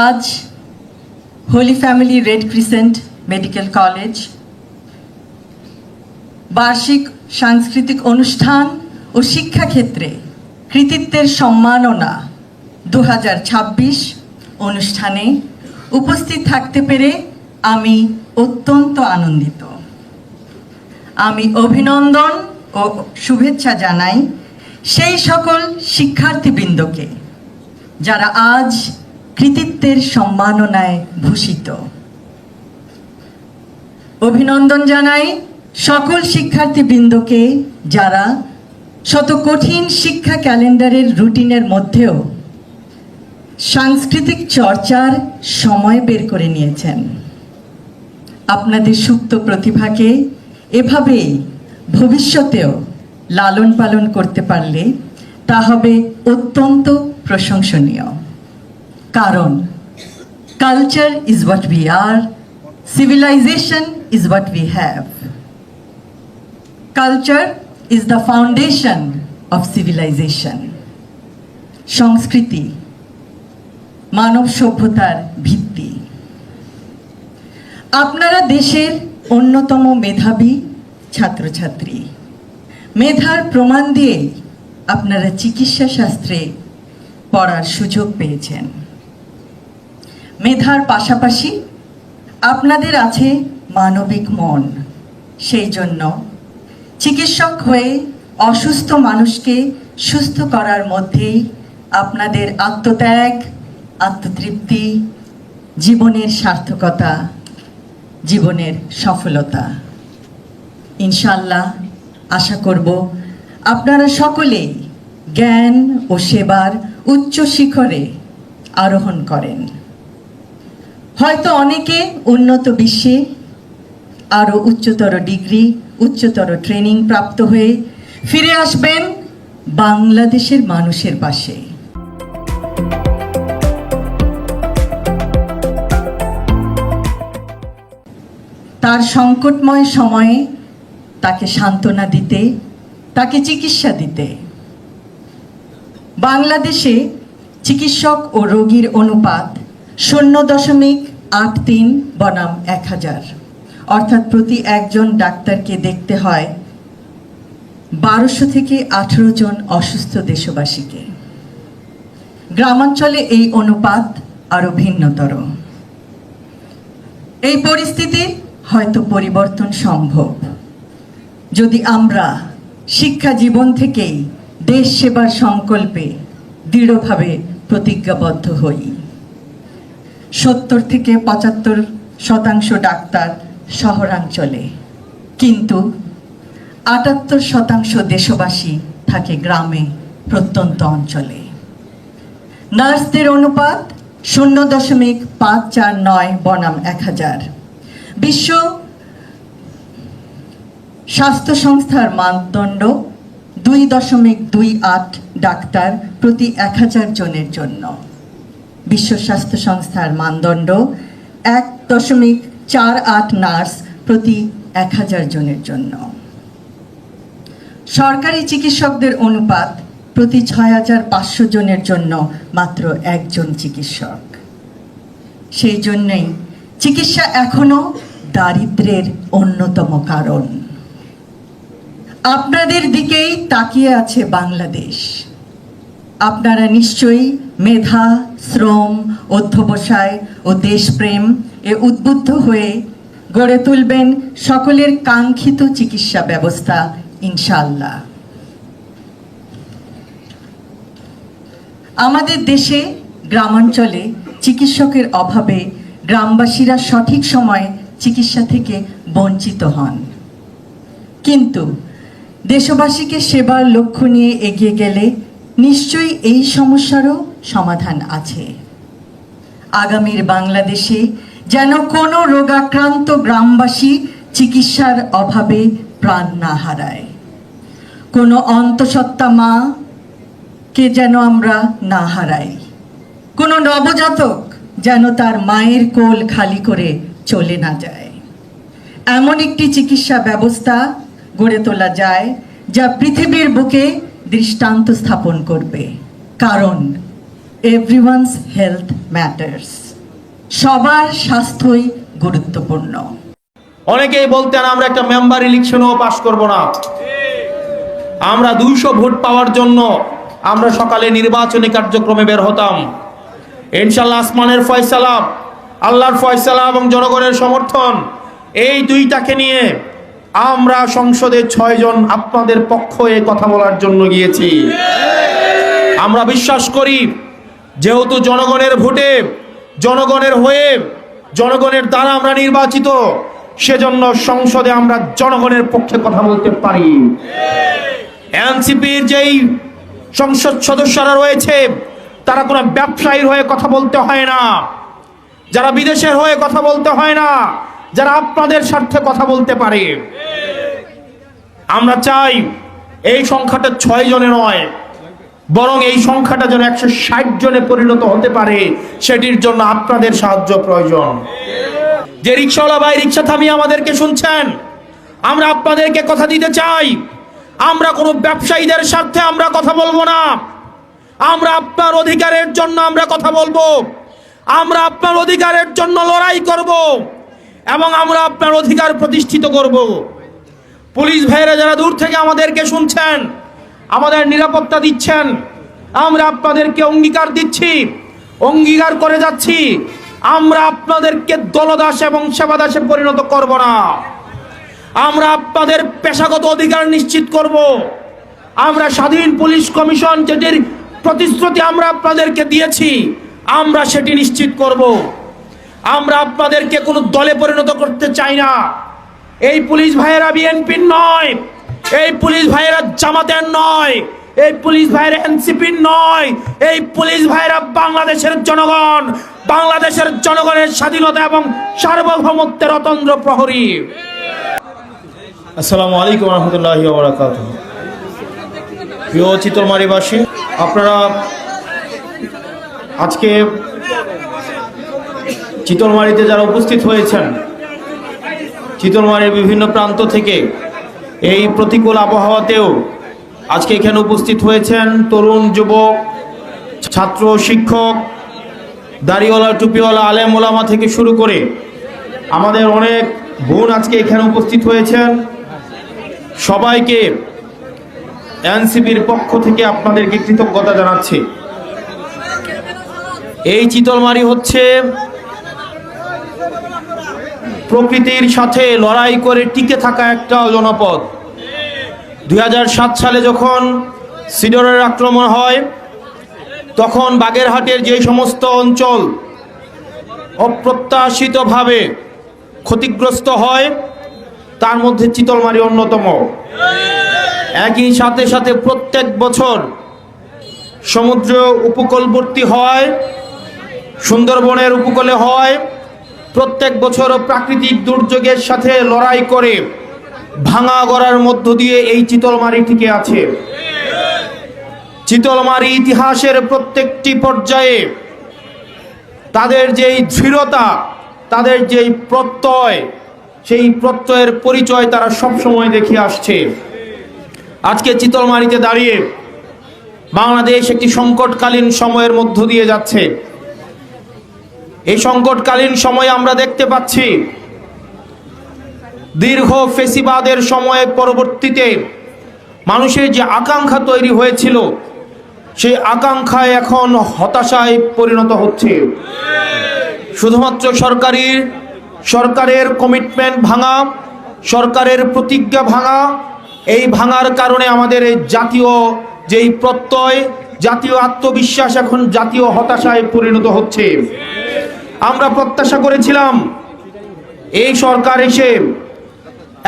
আজ holy family red crescent medical college বার্ষিক সাংস্কৃতিক অনুষ্ঠান ও শিক্ষাক্ষেত্রে কৃতিত্বের সম্মাননা 2026 অনুষ্ঠানে উপস্থিত থাকতে পেরে আমি অত্যন্ত আনন্দিত। আমি অভিনন্দন ও শুভেচ্ছা জানাই সেই সকল শিক্ষার্থীবৃন্দকে যারা আজ কৃতিত্বের সম্মাননায় ভূষিত। অভিনন্দন জানাই সকল শিক্ষার্থীবৃন্দকে যারা শত কঠিন শিক্ষা ক্যালেন্ডারের রুটিনের মধ্যেও সাংস্কৃতিক চর্চার সময় বের করে নিয়েছেন। আপনাদের সুপ্ত প্রতিভাকে এভাবেই ভবিষ্যতেও লালন পালন করতে পারলে তা হবে অত্যন্ত প্রশংসনীয়। কারণ culture is what we are, civilization is what we have. Culture is the foundation of civilization. সংস্কৃতি মানব সভ্যতার ভিত্তি। আপনারা দেশের অন্যতম মেধাবী ছাত্রছাত্রী। মেধার প্রমাণ দিয়ে আপনারা চিকিৎসা শাস্ত্রে পড়ার সুযোগ পেয়েছেন। মেধার পাশাপাশি আপনাদের আছে মানবিক মন। সেই জন্য চিকিৎসক হয়ে অসুস্থ মানুষকে সুস্থ করার মধ্যেই আপনাদের আত্মত্যাগ, আত্মতৃপ্তি, জীবনের সার্থকতা, জীবনের সফলতা। ইনশাআল্লাহ আশা করব আপনারা সকলেই জ্ঞান ও সেবার উচ্চ শিখরে আরোহণ করেন। হয়তো অনেকে উন্নত বিশ্বে আরও উচ্চতর ডিগ্রি, উচ্চতর ট্রেনিং প্রাপ্ত হয়ে ফিরে আসবেন বাংলাদেশের মানুষের পাশে। তার সংকটময় সময়ে তাকে সান্ত্বনা দিতে, তাকে চিকিৎসা দিতে। বাংলাদেশে চিকিৎসক ও রোগীর অনুপাত 0.83 বনাম 1000, অর্থাৎ প্রতি একজন ডাক্তারকে দেখতে হয় 1200 থেকে 18 জন অসুস্থ দেশবাসীকে। গ্রামাঞ্চলে এই অনুপাত আরো ভিন্নতর। এই পরিস্থিতির হয়তো পরিবর্তন সম্ভব যদি আমরা শিক্ষা জীবন থেকেই দেশ সেবার সংকল্পে দৃঢ়ভাবে প্রতিজ্ঞাবদ্ধ হই। 70 থেকে 75% ডাক্তার শহরাঞ্চলে, কিন্তু 78% দেশবাসী থাকে গ্রামে, প্রত্যন্ত অঞ্চলে। নার্সদের অনুপাত 0.549 বনাম 1000। বিশ্ব স্বাস্থ্য সংস্থার মানদণ্ড 2.28 ডাক্তার প্রতি 1000 জনের জন্য। বিশ্ব স্বাস্থ্য সংস্থার মানদণ্ড 1.48 নার্স প্রতি 1000 জনের জন্য। সরকারি চিকিৎসকদের অনুপাত প্রতি 6500 জনের জন্য মাত্র একজন চিকিৎসক। সেই জন্যই চিকিৎসা এখনো দারিদ্র্যের অন্যতম কারণ। আপনাদের দিকেই তাকিয়ে আছে বাংলাদেশ। আপনারা নিশ্চয়ই মেধা, শ্রম, অধ্যবসায় ও দেশপ্রেম এ উদ্বুদ্ধ হয়ে গড়ে তুলবেন সকলের কাঙ্ক্ষিত চিকিৎসা ব্যবস্থা ইনশাআল্লাহ। আমাদের দেশে গ্রামাঞ্চলে চিকিৎসকের অভাবে গ্রামবাসীরা সঠিক সময়ে চিকিৎসা থেকে বঞ্চিত হন। কিন্তু দেশবাসীকে সেবার লক্ষ্য নিয়ে এগিয়ে গেলে নিশ্চয়ই এই সমস্যারও সমাধান আছে। আগামীর বাংলাদেশে যেন কোনো রোগাক্রান্ত গ্রামবাসী চিকিৎসার অভাবে প্রাণ না হারায়, কোনো অন্তঃসত্ত্বা মা কে যেন আমরা না হারাই, কোনো নবজাতক যেন তার মায়ের কোল খালি করে চলে না যায়। এমন একটি চিকিৎসা ব্যবস্থা গড়ে তোলা যায় যা পৃথিবীর বুকে দৃষ্টান্ত স্থাপন করবে। কারণ everyone's health matters. সবার স্বাস্থ্যই গুরুত্বপূর্ণ। অনেকেই বলতেন আমরা একটা মেম্বার ইলেকশনও পাস করব না, আমরা 200 ভোট পাওয়ার জন্য আমরা সকালে নির্বাচনী কার্যক্রমে বের হতাম। ইনশাআল্লাহ আসমানের ফয়সালা, আল্লাহর ফয়সালা এবং জনগণের সমর্থন, এই দুইটাকে নিয়ে আমরা সংসদে 6 জন আপনাদের পক্ষে কথা বলার জন্য গিয়েছি। আমরা বিশ্বাস করি যেহেতু জনগণের ভোটে, জনগণের হয়ে, জনগণের দ্বারা আমরা নির্বাচিত, সেজন্য সংসদে আমরা জনগণের পক্ষে কথা বলতে পারি। এনসিপির যেই সংসদ সদস্যরা রয়েছে তারা কোনো ব্যবসায়ীর হয়ে কথা বলতে হয় না, যারা বিদেশের হয়ে কথা বলতে হয় না, যারা আপনাদের স্বার্থে কথা বলতে পারে। আমরা চাই এই সংখ্যাটা 6 জনে নয়, বরং এই সংখ্যাটা যেন 160 জনে পরিণত হতে পারে, সেটির জন্য আপনাদের সাহায্য প্রয়োজন। যে রিক্সাওয়ালা ভাই রিক্সা থামিয়ে আমাদেরকে শুনছেন, আমরা আপনাদেরকে কথা দিতে চাই, আমরা কোনো ব্যবসায়ীদের স্বার্থে আমরা কথা বলবো না, আমরা আপনার অধিকারের জন্য আমরা কথা বলবো, আমরা আপনার অধিকারের জন্য লড়াই করব এবং আমরা আপনার অধিকার প্রতিষ্ঠিত করব। পুলিশ ভাইরা যারা দূর থেকে আমাদেরকে শুনছেন, আমাদের নিরাপত্তা দিচ্ছেন, আমরা আপনাদেরকে অঙ্গীকার দিচ্ছি, অঙ্গীকার করে যাচ্ছি, আমরা আপনাদেরকে দলদাস এবং সেবাদাসে পরিণত করব না। আমরা আপনাদের পেশাগত অধিকার নিশ্চিত করব। আমরা স্বাধীন পুলিশ কমিশন যেটির প্রতিশ্রুতি আমরা আপনাদেরকে দিয়েছি, আমরা সেটি নিশ্চিত করব। আমরা আপনাদেরকে কোনো দলে পরিণত করতে চাই না। এই পুলিশ ভাইয়েরা বিএনপির নয়, এই পুলিশ ভাইয়েরা জামাতের নয়, এই পুলিশ ভাইয়েরা এনসিপির নয়, এই পুলিশ ভাইয়েরা বাংলাদেশের জনগণ, বাংলাদেশের জনগণের স্বাধীনতা এবং সার্বভৌমত্বের অতন্দ্র প্রহরী। আসসালামু আলাইকুম রহমতুল্লাহি ওয়া বারাকাতুহু। প্রিয় চিতলমারীবাসী, আপনারা আজকে চিতলমারীতে যারা উপস্থিত হয়েছেন, চিতলমারীর বিভিন্ন প্রান্ত থেকে এই প্রতিকূল আবহাওয়াতেও আজকে এখানে উপস্থিত হয়েছেন তরুণ, যুবক, ছাত্র, শিক্ষক, দাড়িওয়ালা, টুপিওয়ালা, আলেম ওলামা থেকে শুরু করে আমাদের অনেক বোন আজকে এখানে উপস্থিত হয়েছেন। সবাইকে এনসিপির পক্ষ থেকে আপনাদেরকে কৃতজ্ঞতা জানাচ্ছি। এই চিতলমারী হচ্ছে প্রকৃতির সাথে লড়াই করে টিকে থাকা একটা জনপদ। 2007 সালে যখন সিডরের আক্রমণ হয়, তখন বাগেরহাটের যে সমস্ত অঞ্চল অপ্রত্যাশিতভাবে ক্ষতিগ্রস্ত হয়, তার মধ্যে চিতলমারী অন্যতম। একই সাথে সাথে প্রত্যেক বছর সমুদ্র উপকূলবর্তী হয়, সুন্দরবনের উপকূলে হয়, প্রত্যেক বছর প্রাকৃতিক দুর্যোগের সাথে লড়াই করে ভাঙা গড়ার মধ্য দিয়ে এই চিতলমারী টিকে আছে। চিতলমারী ইতিহাসের প্রত্যেকটি পর্যায়ে তাদের যেই দৃঢ়তা, তাদের যেই প্রত্যয়, সেই প্রত্যয়ের পরিচয় তারা সবসময় দেখিয়ে আসছে। আজকে চিতলমারীতে দাঁড়িয়ে বাংলাদেশ একটি সংকটকালীন সময়ের মধ্য দিয়ে যাচ্ছে। এই সংকটকালীন সময়ে আমরা দেখতে পাচ্ছি দীর্ঘ ফেসিবাদের সময়ে পরবর্তীতে মানুষের যে আকাঙ্ক্ষা তৈরি হয়েছিল, সেই আকাঙ্ক্ষায় এখন হতাশায় পরিণত হচ্ছে। শুধুমাত্র সরকারের কমিটমেন্ট ভাঙা, সরকারের প্রতিজ্ঞা ভাঙা, এই ভাঙার কারণে আমাদের এই জাতীয় যেই প্রত্যয়, জাতীয় আত্মবিশ্বাস এখন জাতীয় হতাশায় পরিণত হচ্ছে। আমরা প্রত্যাশা করেছিলাম এই সরকার এসে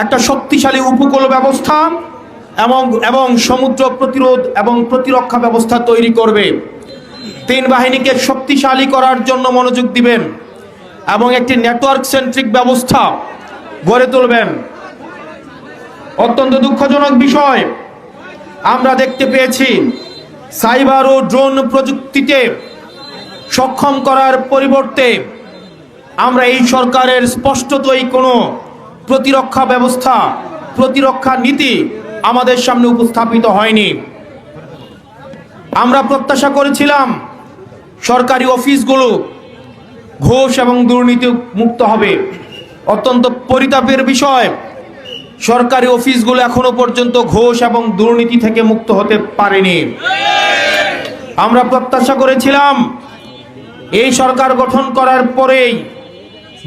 একটা শক্তিশালী উপকূল ব্যবস্থা এবং সমুদ্র প্রতিরোধ এবং প্রতিরক্ষা ব্যবস্থা তৈরি করবে, 3 বাহিনীকে শক্তিশালী করার জন্য মনোযোগ দিবেন এবং একটি নেটওয়ার্ক সেন্ট্রিক ব্যবস্থা গড়ে তুলবেন। অত্যন্ত দুঃখজনক বিষয়, আমরা দেখতে পেয়েছি সাইবার ও ড্রোন প্রযুক্তিতে সক্ষম করার পরিবর্তে আমরা এই সরকারের স্পষ্টতই কোনো প্রতিরক্ষা ব্যবস্থা, প্রতিরক্ষা নীতি আমাদের সামনে উপস্থাপিত হয়নি। আমরা প্রত্যাশা করেছিলাম সরকারি অফিসগুলো ঘুষ এবং দুর্নীতি মুক্ত হবে। অত্যন্ত পরিতাপের বিষয়, সরকারি অফিসগুলো এখনো পর্যন্ত ঘুষ এবং দুর্নীতি থেকে মুক্ত হতে পারেনি। আমরা প্রত্যাশা করেছিলাম এই সরকার গঠন করার পরেই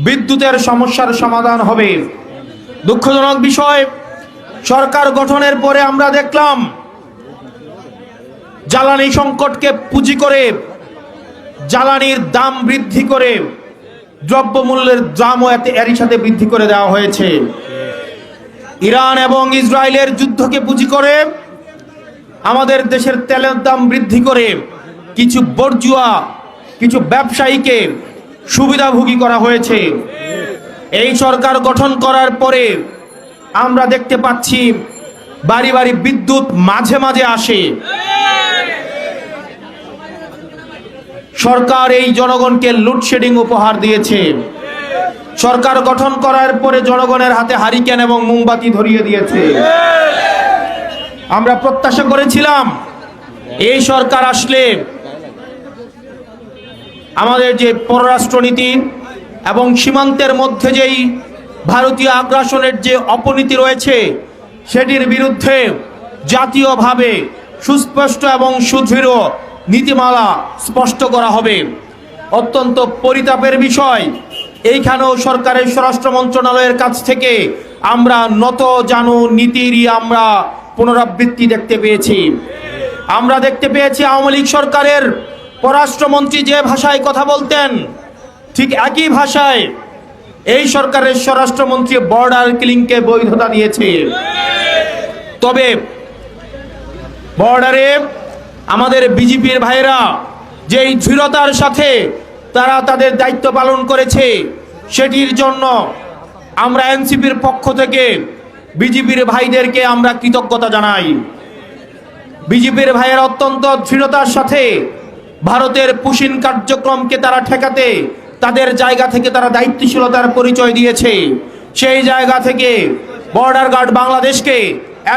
বিদ্যুতের সমস্যার সমাধান হবে। দুঃখজনক বিষয়, সরকার গঠনের পরে আমরা দেখলাম জ্বালানি সংকটকে পুঁজি করে জ্বালানির দাম বৃদ্ধি করে দ্রব্যমূল্যের দামও এরই সাথে বৃদ্ধি করে দেওয়া হয়েছে। ইরান এবং ইসরায়েলের যুদ্ধকে পুঁজি করে আমাদের দেশের তেলের দাম বৃদ্ধি করে কিছু বর্জুয়া কিছু ব্যবসায়ীকে সুবিধাভোগী করা হয়েছে। এই সরকার গঠন করার পরে আমরা দেখতে পাচ্ছি বাড়ি বাড়ি বিদ্যুৎ মাঝে মাঝে আসে। সরকার এই জনগণকে লোডশেডিং উপহার দিয়েছে। সরকার গঠন করার পরে জনগণের হাতে হারিকেন এবং মোমবাতি ধরিয়ে দিয়েছে। আমরা প্রত্যাশা করেছিলাম এই সরকার আসলে আমাদের যে পররাষ্ট্রনীতি এবং সীমান্তের মধ্যে যেই ভারতীয় আগ্রাসনের যে অপনীতি রয়েছে সেটির বিরুদ্ধে জাতীয়ভাবে সুস্পষ্ট এবং সুদৃঢ় নীতিমালা স্পষ্ট করা হবে। অত্যন্ত পরিতাপের বিষয়, এইখানেও সরকারের স্বরাষ্ট্র মন্ত্রণালয়ের কাছ থেকে আমরা নত জানু নীতিরই আমরা পুনরাবৃত্তি দেখতে পেয়েছি। আমরা দেখতে পেয়েছি আওয়ামী লীগ সরকারের পররাষ্ট্রমন্ত্রী যে ভাষায় কথা বলতেন ঠিক একই ভাষায় এই সরকারের স্বরাষ্ট্রমন্ত্রী বর্ডার কিলিংকে বৈধতা দিয়েছে। তবে বর্ডারে আমাদের বিজেপির ভাইয়েরা যেই দৃঢ়তার সাথে তারা তাদের দায়িত্ব পালন করেছে সেটির জন্য আমরা এনসিপির পক্ষ থেকে বিজেপির ভাইদেরকে আমরা কৃতজ্ঞতা জানাই। বিজেপির ভাইয়েরা অত্যন্ত দৃঢ়তার সাথে ভারতের পুশিন কার্যক্রমকে তারা ঠেকাতে তাদের জায়গা থেকে তারা দায়িত্বশীলতার পরিচয় দিয়েছে। সেই জায়গা থেকে বর্ডার গার্ড বাংলাদেশকে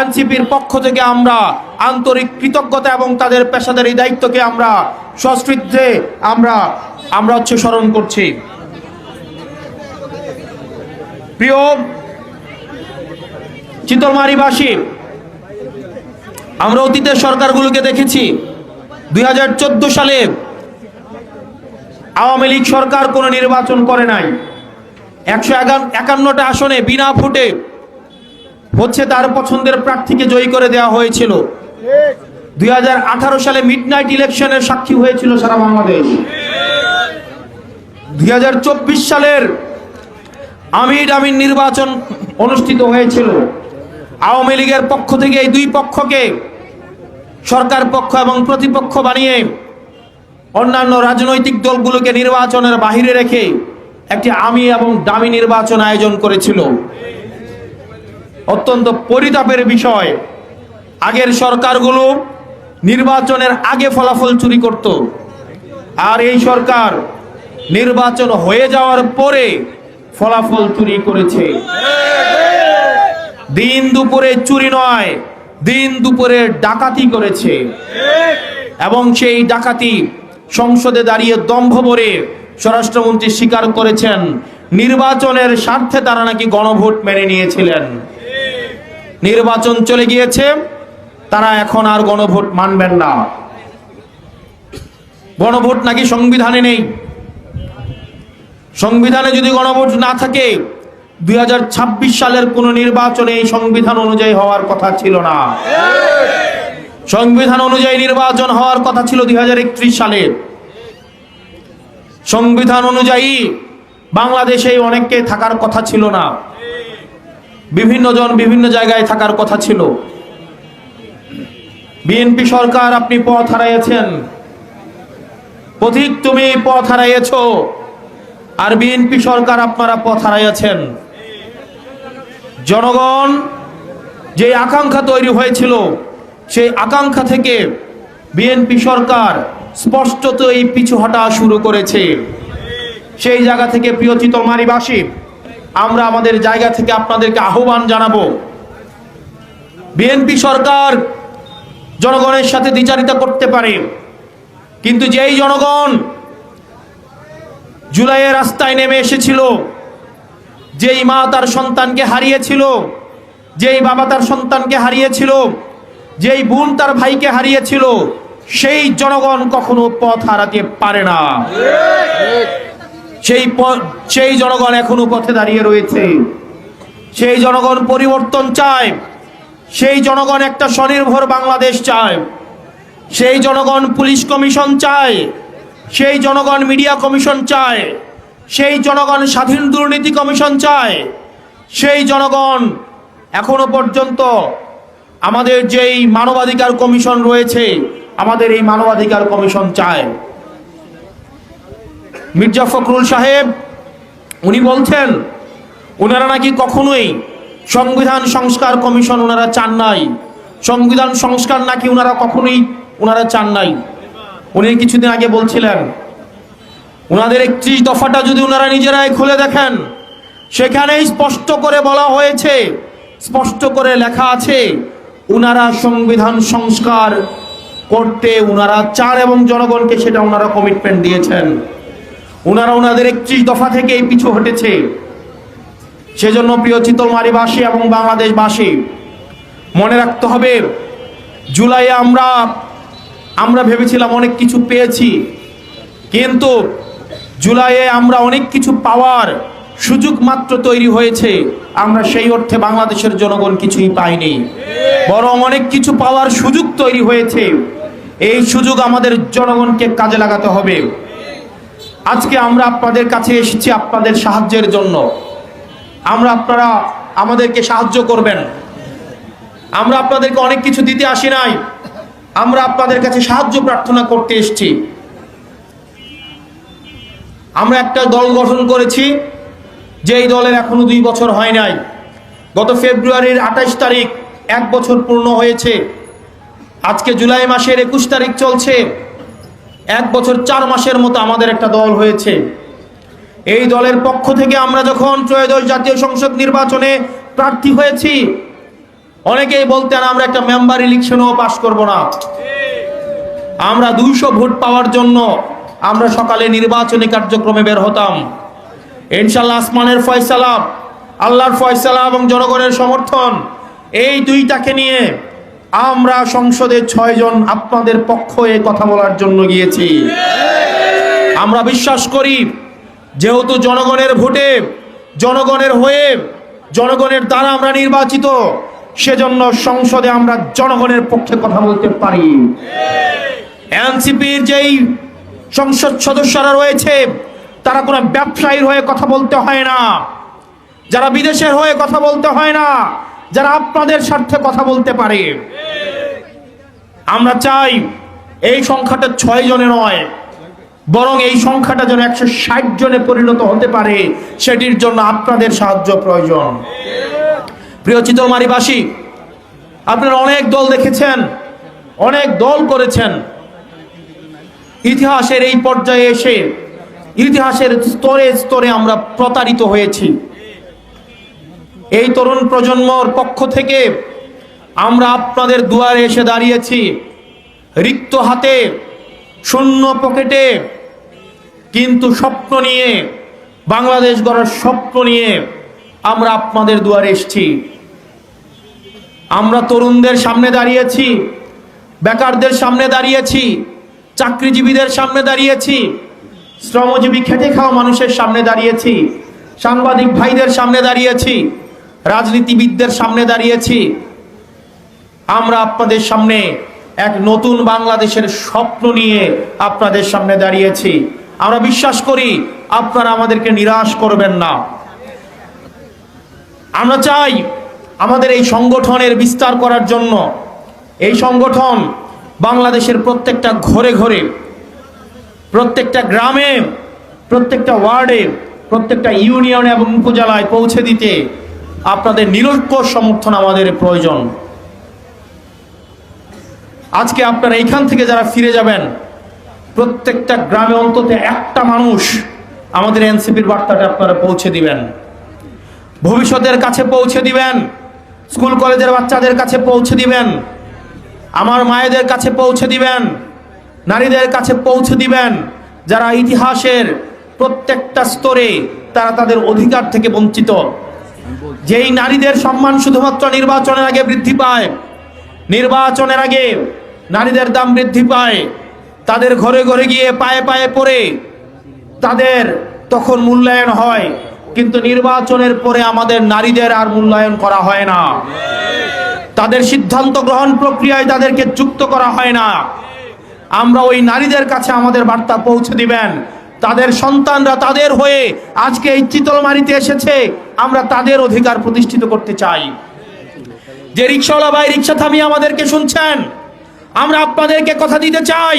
এনসিপির পক্ষ থেকে আমরা আন্তরিক কৃতজ্ঞতা এবং তাদের পেশাদারী দায়িত্বকে আমরা সশ্রদ্ধে আমরা স্মরণ করছি। প্রিয় চিতলমারীবাসী, আমরা অতীতের সরকারগুলোকে দেখেছি। 2014 সালে আওয়ামী লীগ সরকার কোনো নির্বাচন করে নাই। 151টা আসনে বিনা ভোটে তার পছন্দের প্রার্থীকে জয়ী করে দেওয়া হয়েছিল। 2018 সালে মিডনাইট ইলেকশনের সাক্ষী হয়েছিল সারা বাংলাদেশ। 2024 সালের আমিন নির্বাচন অনুষ্ঠিত হয়েছিল। আওয়ামী লীগের পক্ষ থেকে এই দুই পক্ষকে সরকার পক্ষ এবং প্রতিপক্ষ বানিয়ে অন্যান্য রাজনৈতিক দলগুলোকে নির্বাচনের বাহিরে রেখে একটি আমি এবং দামি নির্বাচন আয়োজন করেছিল। অত্যন্ত পরিতাপের বিষয়, আগের সরকারগুলো নির্বাচনের আগে ফলাফল চুরি করত, আর এই সরকার নির্বাচন হয়ে যাওয়ার পরে ফলাফল চুরি করেছে। দিন দুপুরে চুরি নয়, দিন দুপুরে ডাকাতি করেছে এবং সেই ডাকাতি সংসদে দাঁড়িয়ে দম্ভ ভরে স্বরাষ্ট্রমন্ত্রী স্বীকার করেছেন নির্বাচনের স্বার্থে তারা নাকি গণভোট মেনে নিয়েছিলেন। নির্বাচন চলে গিয়েছে, তারা এখন আর গণভোট মানবেন না। গণভোট নাকি সংবিধানে নেই। সংবিধানে যদি গণভোট না থাকে 2026 সালের কোন নির্বাচনে এই সংবিধান অনুযায়ী হওয়ার কথা ছিল না। সংবিধান অনুযায়ী নির্বাচন হওয়ার কথা ছিল 2031 সালে। সংবিধান অনুযায়ী বাংলাদেশে অনেককে থাকার কথা ছিল না, বিভিন্ন জন বিভিন্ন জায়গায় থাকার কথা ছিল। বিএনপি সরকার, আপনি পথ হারাইয়েছেন, পথিক তুমি পথ হারাইয়েছ, আর বিএনপি সরকার আপনারা পথ হারাইয়েছেন। জনগণ যে আকাঙ্ক্ষা তৈরি হয়েছিল সেই আকাঙ্ক্ষা থেকে বিএনপি সরকার স্পষ্টতই পিছু হটা শুরু করেছে। সেই জায়গা থেকে প্রিয় চিতলমারীবাসী, আমরা আমাদের জায়গা থেকে আপনাদেরকে আহ্বান জানাবো, বিএনপি সরকার জনগণের সাথে দ্বিচারিতা করতে পারে, কিন্তু যেই জনগণ জুলাইয়ের রাস্তায় নেমে এসেছিল, যেই মা তার সন্তানকে হারিয়েছিল, যেই বাবা তার সন্তানকে হারিয়েছিল, যেই বোন তার ভাইকে হারিয়েছিল, সেই জনগণ কখনো পথ হারাতে পারে না। সেই জনগণ এখনো পথে দাঁড়িয়ে রয়েছে। সেই জনগণ পরিবর্তন চায়। সেই জনগণ একটা স্বনির্ভর বাংলাদেশ চায়। সেই জনগণ পুলিশ কমিশন চায়। সেই জনগণ মিডিয়া কমিশন চায়। সেই জনগণ স্বাধীন দুর্নীতি কমিশন চায়। সেই জনগণ এখনো পর্যন্ত আমাদের যেই মানবাধিকার কমিশন রয়েছে, আমাদের এই মানবাধিকার কমিশন চায়। মির্জা ফখরুল সাহেব উনি বলছেন ওনারা নাকি কখনোই সংবিধান সংস্কার কমিশন ওনারা চান নাই। সংবিধান সংস্কার নাকি ওনারা চান নাই। উনি কিছুদিন আগে বলছিলেন ওনাদের 31 দফাটা যদি ওনারা নিজেরাই খুলে দেখেন, সেখানেই স্পষ্ট করে বলা হয়েছে, স্পষ্ট করে লেখা আছে ওনারা সংবিধান সংস্কার করতে ওনারা চান এবং জনগণকে সেটা ওনারা কমিটমেন্ট দিয়েছেন। ওনারা ওনাদের 31 দফা থেকে পিছু হটেছে। সেজন্য প্রিয় চিতলমারীবাসী এবং বাংলাদেশবাসী মনে রাখতে হবে, জুলাইয়ে আমরা ভেবেছিলাম অনেক কিছু পেয়েছি, কিন্তু জুলাইয়ে আমরা অনেক কিছু পাওয়ার সুযোগ মাত্র তৈরি হয়েছে। আমরা সেই অর্থে বাংলাদেশের জনগণ কিছুই পাইনি, বরং অনেক কিছু পাওয়ার সুযোগ তৈরি হয়েছে। এই সুযোগ আমাদের জনগণকে কাজে লাগাতে হবে। আজকে আমরা আপনাদের কাছে এসেছি আপনাদের সাহায্যের জন্য। আপনারা আমাদেরকে সাহায্য করবেন। আমরা আপনাদেরকে অনেক কিছু দিতে আসি নাই, আমরা আপনাদের কাছে সাহায্য প্রার্থনা করতে এসেছি। আমরা একটা দল গঠন করেছি, যেই দলের এখনো 2 বছর হয় নাই। গত ফেব্রুয়ারির 28 তারিখ 1 বছর পূর্ণ হয়েছে। আজকে জুলাই মাসের 21 তারিখ চলছে। 1 বছর 4 মাসের মতো আমাদের একটা দল হয়েছে। এই দলের পক্ষ থেকে আমরা যখন ত্রয়োদশ জাতীয় সংসদ নির্বাচনে প্রার্থী হয়েছি, অনেকেই বলতেন আমরা একটা মেম্বার ইলেকশনও পাস করব না। আমরা 200 ভোট পাওয়ার জন্য আমরা সকালে নির্বাচনী কার্যক্রমে বের হতাম। ইনশাআল্লাহ আসমানের ফয়সালা, আল্লাহর ফয়সালা এবং জনগণের সমর্থন, এই দুইটাকে নিয়ে আমরা সংসদে 6 জন আপনাদের পক্ষে কথা বলার জন্য গিয়েছি। আমরা বিশ্বাস করি, যেহেতু জনগণের ভোটে, জনগণের হয়ে, জনগণের দ্বারা আমরা নির্বাচিত, সেজন্য সংসদে আমরা জনগণের পক্ষে কথা বলতে পারি। এনসিপির যেই সংসদ সদস্যরা রয়েছে, তারা কোনো ব্যবসায়ীর হয়ে কথা বলতে হয় না, যারা বিদেশের হয়ে কথা বলতে হয় না, যারা আপনাদের স্বার্থে কথা বলতে পারে। আমরা চাই এই সংখ্যাটা 6 জনে নয়, বরং এই সংখ্যাটা যেন 160 জনে পরিণত হতে পারে, সেটির জন্য আপনাদের সাহায্য প্রয়োজন। প্রিয় চিতলমারীবাসী, আপনারা অনেক দল দেখেছেন, অনেক দল করেছেন। ইতিহাসের এই পর্যায়ে এসে, ইতিহাসের স্তরে স্তরে আমরা প্রতারিত হয়েছি। এই তরুণ প্রজন্মর পক্ষ থেকে আমরা আপনাদের দুয়ারে এসে দাঁড়িয়েছি, রিক্ত হাতে, শূন্য পকেটে, কিন্তু স্বপ্ন নিয়ে, বাংলাদেশ গড়ার স্বপ্ন নিয়ে আমরা আপনাদের দুয়ারে এসেছি। আমরা তরুণদের সামনে দাঁড়িয়েছি, বেকারদের সামনে দাঁড়িয়েছি, চাকরিজীবীদের সামনে দাঁড়িয়েছি, শ্রমজীবী খেটে খাওয়া মানুষের সামনে দাঁড়িয়েছি, সাংবাদিক ভাইদের সামনে দাঁড়িয়েছি, রাজনীতিবিদদের সামনে দাঁড়িয়েছি। আমরা আপনাদের সামনে এক নতুন বাংলাদেশের স্বপ্ন নিয়ে আপনাদের সামনে দাঁড়িয়েছি। আমরা বিশ্বাস করি আপনারা আমাদেরকে নিরাশ করবেন না। আমরা চাই আমাদের এই সংগঠনের বিস্তার করার জন্য, এই সংগঠন বাংলাদেশের প্রত্যেকটা ঘরে ঘরে, প্রত্যেকটা গ্রামে, প্রত্যেকটা ওয়ার্ডে, প্রত্যেকটা ইউনিয়নে এবং উপজেলায় পৌঁছে দিতে আপনাদের নিরঙ্কুশ সমর্থন আমাদের প্রয়োজন। আজকে আপনারা এইখান থেকে যারা ফিরে যাবেন, প্রত্যেকটা গ্রামে অন্তত একটা মানুষ আমাদের এনসিপির বার্তাটা আপনারা পৌঁছে দিবেন, ভবিষ্যতের কাছে পৌঁছে দিবেন, স্কুল কলেজের বাচ্চাদের কাছে পৌঁছে দিবেন, আমার মায়েদের কাছে পৌঁছে দিবেন, নারীদের কাছে পৌঁছে দিবেন যারা ইতিহাসের প্রত্যেকটা স্তরে তারা তাদের অধিকার থেকে বঞ্চিত। যেই নারীদের সম্মান শুধুমাত্র নির্বাচনের আগে বৃদ্ধি পায়, নির্বাচনের আগে নারীদের দাম বৃদ্ধি পায়, তাদের ঘরে ঘরে গিয়ে পায়ে পায়ে পড়ে তাদের তখন মূল্যায়ন হয়, কিন্তু নির্বাচনের পরে আমাদের নারীদের আর মূল্যায়ন করা হয় না। তাদের সিদ্ধান্ত গ্রহণ প্রক্রিয়ায় তাদেরকে যুক্ত করা হয় না। আমরা ওই নারীদের কাছে আমাদের বার্তা পৌঁছে দিবেন, তাদের সন্তানরা তাদের হয়ে আজকে এই চিতলমারিতে এসেছে, আমরা তাদের অধিকার প্রতিষ্ঠিত করতে চাই। যে রিক্সাওয়ালা ভাই রিক্সা থামিয়ে আমাদেরকে শুনছেন, আমরা আপনাদেরকে কথা দিতে চাই,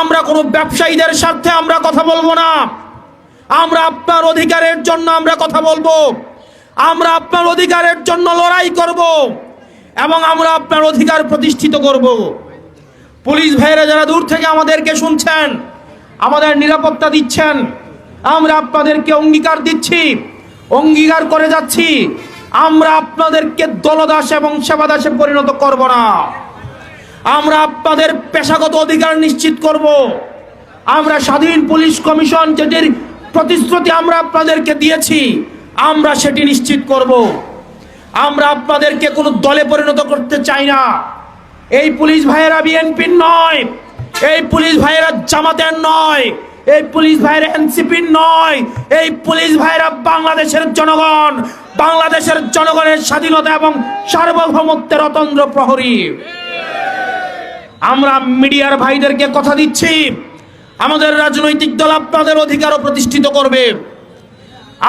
আমরা কোনো ব্যবসায়ীদের স্বার্থে আমরা কথা বলবো না। আমরা আপনার অধিকারের জন্য আমরা কথা বলবো, আমরা আপনার অধিকারের জন্য লড়াই করব এবং আমরা আপনার অধিকার প্রতিষ্ঠিত করব। পুলিশ ভাইয়েরা যারা দূর থেকে আমাদেরকে শুনছেন, আমাদের নিরাপত্তা দিচ্ছেন, আমরা আপনাদেরকে অঙ্গীকার দিচ্ছি, অঙ্গীকার করে যাচ্ছি, আমরা আপনাদেরকে দলদাস এবং সেবাদাসে পরিণত করব না। আমরা আপনাদের পেশাগত অধিকার নিশ্চিত করব। আমরা স্বাধীন পুলিশ কমিশন যেটির প্রতিশ্রুতি আমরা আপনাদেরকে দিয়েছি, আমরা সেটি নিশ্চিত করব। আমরা আপনাদেরকে কোনো দলে পরিণত করতে চাই না। এই পুলিশ ভাইয়েরা বিএনপির নয়, এই পুলিশ ভাইয়েরা জামাতের নয়, এই পুলিশ ভাইয়েরা এনসিপির নয়, এই পুলিশ ভাইয়েরা বাংলাদেশের জনগণ, বাংলাদেশের জনগণের স্বাধীনতা এবং সার্বভৌমত্বের অতন্দ্র প্রহরী। আমরা মিডিয়ার ভাইদেরকে কথা দিচ্ছি, আমাদের রাজনৈতিক দল আপনাদের অধিকারও প্রতিষ্ঠিত করবে।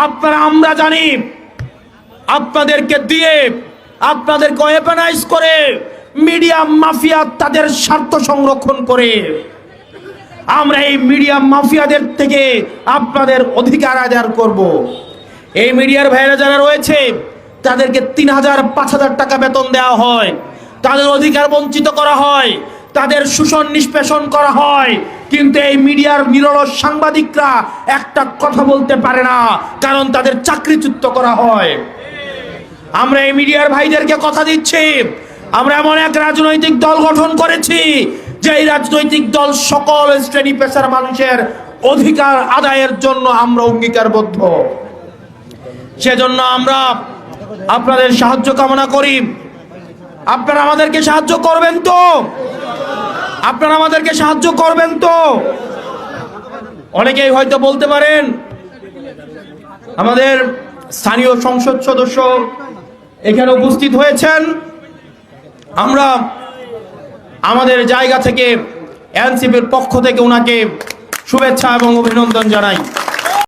আপনারা, আমরা জানি, আপনাদেরকে দিয়ে, আপনাদেরকে ওয়েপনাইজ করে মিডিয়া মাফিয়া তাদের স্বার্থ সংরক্ষণ করে, আমরা এই মিডিয়া মাফিয়াদের থেকে আপনাদের অধিকার আদায় করব। এই মিডিয়ার ভাইরা যারা রয়েছে তাদেরকে 3000 5000 টাকা বেতন দেওয়া হয়, তাদের অধিকার বঞ্চিত করা হয়, তাদের শোষণ নিষ্পেষণ করা হয়, কিন্তু এই মিডিয়ার নিরলস সাংবাদিকরা একটা কথা বলতে পারে না, কারণ তাদের চাকরিচ্যুত করা হয়। আমরা এই মিডিয়ার ভাইদেরকে কথা দিচ্ছি, আমরা এমন এক রাজনৈতিক দল গঠন করেছি যে এই রাজনৈতিক দল সকল শ্রেণী পেশার মানুষের অধিকার আদায়ের জন্য আমরা অঙ্গীকারবদ্ধ। সেজন্য আমরা আপনাদের সাহায্য কামনা করি। আপনারা আমাদেরকে সাহায্য করবেন তো? আপনারা আমাদেরকে সাহায্য করবেন তো? অনেকেই হয়তো বলতে পারেন, আমাদের স্থানীয় সংসদ সদস্য এখানে উপস্থিত হয়েছেন, আমরা আমাদের জায়গা থেকে এনসিপির পক্ষ থেকে ওনাকে শুভেচ্ছা এবং অভিনন্দন জানাই।